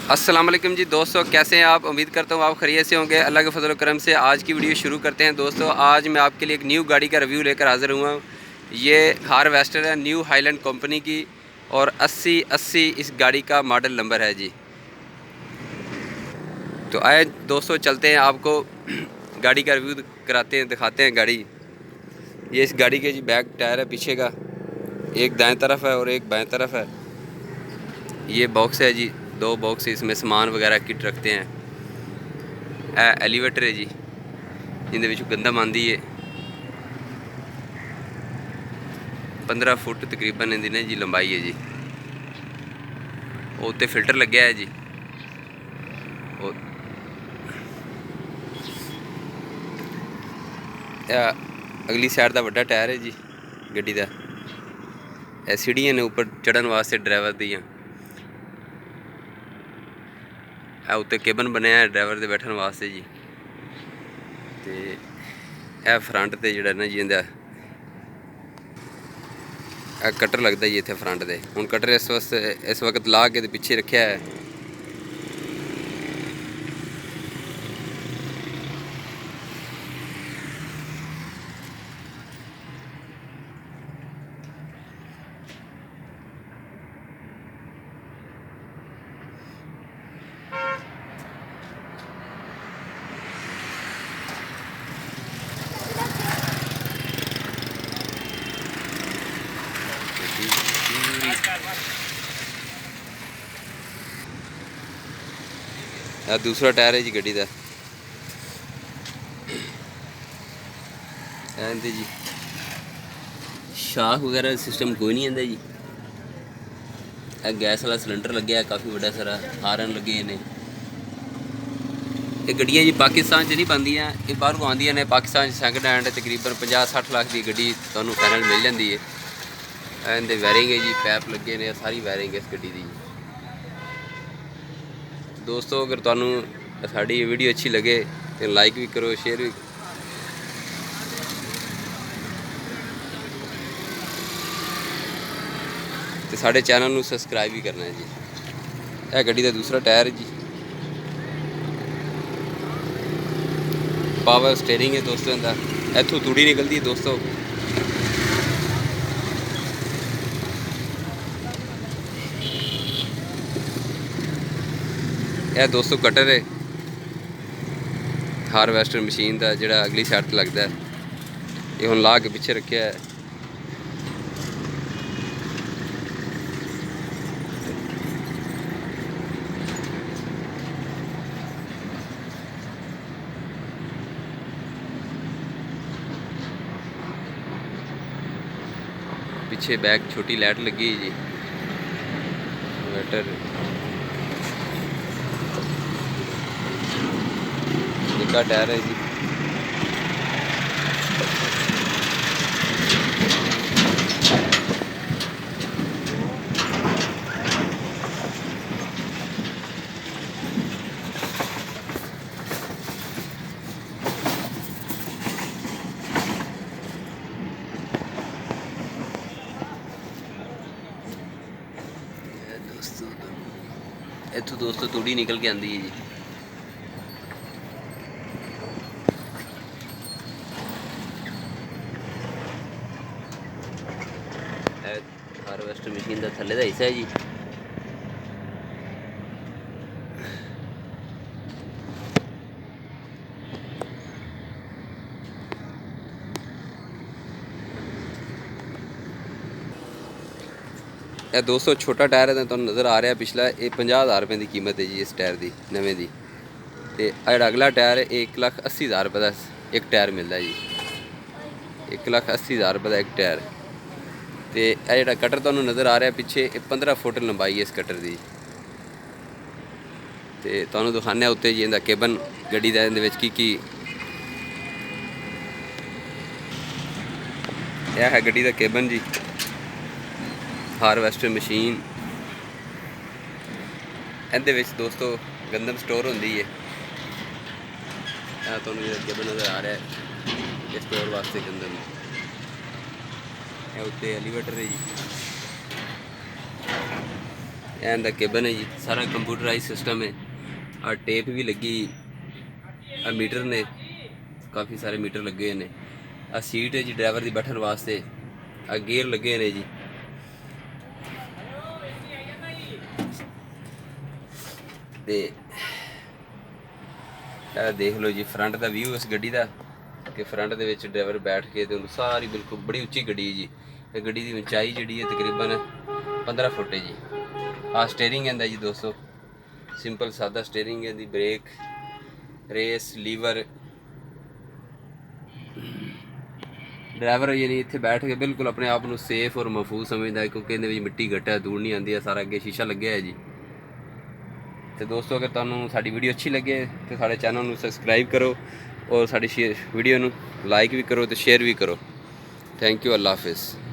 अस्सलाम वालेकुम जी दोस्तों, कैसे हैं आप। उम्मीद करता हूँ आप खैरियत से होंगे। अल्लाह के फजल व करम से आज की वीडियो शुरू करते हैं। दोस्तों आज मैं आपके लिए एक न्यू गाड़ी का रिव्यू लेकर हाज़िर हुआ हूँ। ये हार्वेस्टर है, न्यू हाईलैंड कंपनी की, और 8080 इस गाड़ी का मॉडल नंबर है जी। तो आए दोस्तों चलते हैं, आपको गाड़ी का रिव्यू कराते हैं, दिखाते हैं गाड़ी। ये इस गाड़ी के जी बैक टायर है पीछे का, एक दाएँ तरफ है और एक बाएँ तरफ है। ये बॉक्स है जी, 2 बॉक्स, इसमें सामान वगैरह किट रखते हैं। एलीवेटर है जी, जिंदे विच गंदम आंदी है। 15 फुट तकरीबन इहदी जी लंबाई है जी। उत्ते फिल्टर लग्या है जी। अगली साइड का वड्डा टायर है जी गड्डी का। सीढ़ियाँ ने उपर चढ़न वास्ते ड्राइवर दियाँ। उत्ते केबन बनया है ड्राइवर के बैठन वास्ते जी। तो यह फ्रंट ते जिहड़ा ना जी इंदा कटर लगता जी इत्थे फ्रंट दे। हुण कटर इस वक्त ला के पिछे रखा है। दूसरा टायर है जी गड्डी का। जी शाख वगैरह सिस्टम कोई नहीं आंदा जी। गैस वाला सिलेंडर लग्या है काफ़ी बड़ा सारा, हारन लगे ने। ये गड्डियाँ जी पाकिस्तान नहीं बनदियाँ, ये बाहर को आंदियां ने। पाकिस्तान सैकंड हैंड तकरीबन 50-60 लाख की गड्डी तुहानूं फाइनल मिल जाती है। इहदे वायरिंग है जी, पैप लगे ने, सारी वायरिंग है इस गड्डी की। दोस्तों अगर तुहानूं साडी ये वीडियो अच्छी लगे तो लाइक भी करो, शेयर भी। तो साढ़े चैनल नूं सबसक्राइब भी करना है जी। यह गड्डी का दूसरा टायर है जी। पावर स्टेयरिंग है दोस्तों इनका। इत्थों तूड़ी निकलती है दोस्तों। यह दोस्तों कटर है हार्वेस्टर मशीन का, जिहड़ा अगली साइड ते लगता है। ये हुण ला के पिछे रखा है। पीछे बैक छोटी लाइट लगी है जी। इन्वर्टर निक्का टायर है जी। इत्थों दोस्तों तूड़ी निकल के आती है जी। हार्वेस्टर मशीन का थल्ले का हिस्सा है जी। यह दोस्तों छोटा टायर है तो नज़र आ रहा है पिछला। ये 50,000 रुपये की कीमत है जी इस टायर की नवे की। तो जो अगला टायर है 1,80,000 रुपये का एक टायर मिलता है जी। 1,80,000 रुपये का एक टायर। तो यह जो कटर तुहानूं नज़र आ रहा है पिछे, 15 फुट लंबाई है इस कटर की। तो तुहानूं दिखाने उत्ते जी इहदा केबन गड्डी का, इहदे विच की यह है गड्डी का केबन जी। हार्वेस्टर मशीन इहदे विच दोस्तों गंदम स्टोर होंदी है। तुहानूं जेहड़ा केबन नज़र आ रहा है स्टोर वास्ते गंदम। उत्ते एलीवेटर है जी। ਇਹਦਾ ਕੇਬਨ ਹੈ ਜੀ, ਸਾਰਾ ਕੰਪਿਊਟਰਾਈਜ਼ ਸਿਸਟਮ ਹੈ। ਆ ਟੇਪ ਵੀ ਲੱਗੀ, ਆ ਮੀਟਰ ਨੇ, ਕਾਫੀ ਸਾਰੇ ਮੀਟਰ ਲੱਗੇ ਹੋਏ ਨੇ। ਆ ਸੀਟ ਹੈ ਜੀ ਡਰਾਈਵਰ ਦੀ ਬੈਠਣ ਵਾਸਤੇ। ਆ ਗੇਅਰ ਲੱਗੇ ਨੇ ਜੀ। ਤੇ ਇਹ ਦੇਖ ਲਓ ਜੀ ਫਰੰਟ ਦਾ ਵਿਊ ਇਸ ਗੱਡੀ ਦਾ, ਕਿ ਫਰੰਟ ਦੇ ਵਿੱਚ ਡਰਾਈਵਰ ਬੈਠ ਕੇ ਤੇ ਉਹਨੂੰ ਸਾਰੀ ਬਿਲਕੁਲ ਬੜੀ ਉੱਚੀ ਗੱਡੀ ਹੈ ਜੀ। ਇਹ ਗੱਡੀ ਦੀ ਉਚਾਈ ਜਿਹੜੀ ਹੈ ਤਕਰੀਬਨ 15 ਫੁੱਟ ਹੈ ਜੀ। ਆ ਸਟੀਅਰਿੰਗ ਇਹਦਾ ਜੀ ਦੋਸਤੋ, ਸਿੰਪਲ ਸਾਦਾ ਸਟੀਅਰਿੰਗ ਹੈ ਦੀ, ਬ੍ਰੇਕ, ਰੇਸ, ਲੀਵਰ। ਡਰਾਈਵਰ ਯਾਨੀ ਇੱਥੇ ਬੈਠ ਕੇ ਬਿਲਕੁਲ ਆਪਣੇ ਆਪ ਨੂੰ ਸੇਫ ਔਰ ਮਹਿਫੂਜ਼ ਸਮਝਦਾ ਹੈ, ਕਿਉਂਕਿ ਇਹਦੇ ਵਿੱਚ ਮਿੱਟੀ ਘੱਟਾ, ਧੂੜ ਨਹੀਂ ਆਉਂਦੀ ਹੈ। ਸਾਰਾ ਅੱਗੇ ਸ਼ੀਸ਼ਾ ਲੱਗਿਆ ਹੈ ਜੀ। ਤੇ ਦੋਸਤੋ ਅਗਰ ਤੁਹਾਨੂੰ ਸਾਡੀ ਵੀਡੀਓ ਅੱਛੀ ਲੱਗੇ ਤਾਂ ਸਾਡੇ ਚੈਨਲ ਨੂੰ ਸਬਸਕ੍ਰਾਈਬ ਕਰੋ ਔਰ ਸਾਡੀ ਵੀਡੀਓ ਨੂੰ ਲਾਈਕ ਵੀ ਕਰੋ ਤੇ ਸ਼ੇਅਰ ਵੀ ਕਰੋ। Thank you, Allah Hafiz.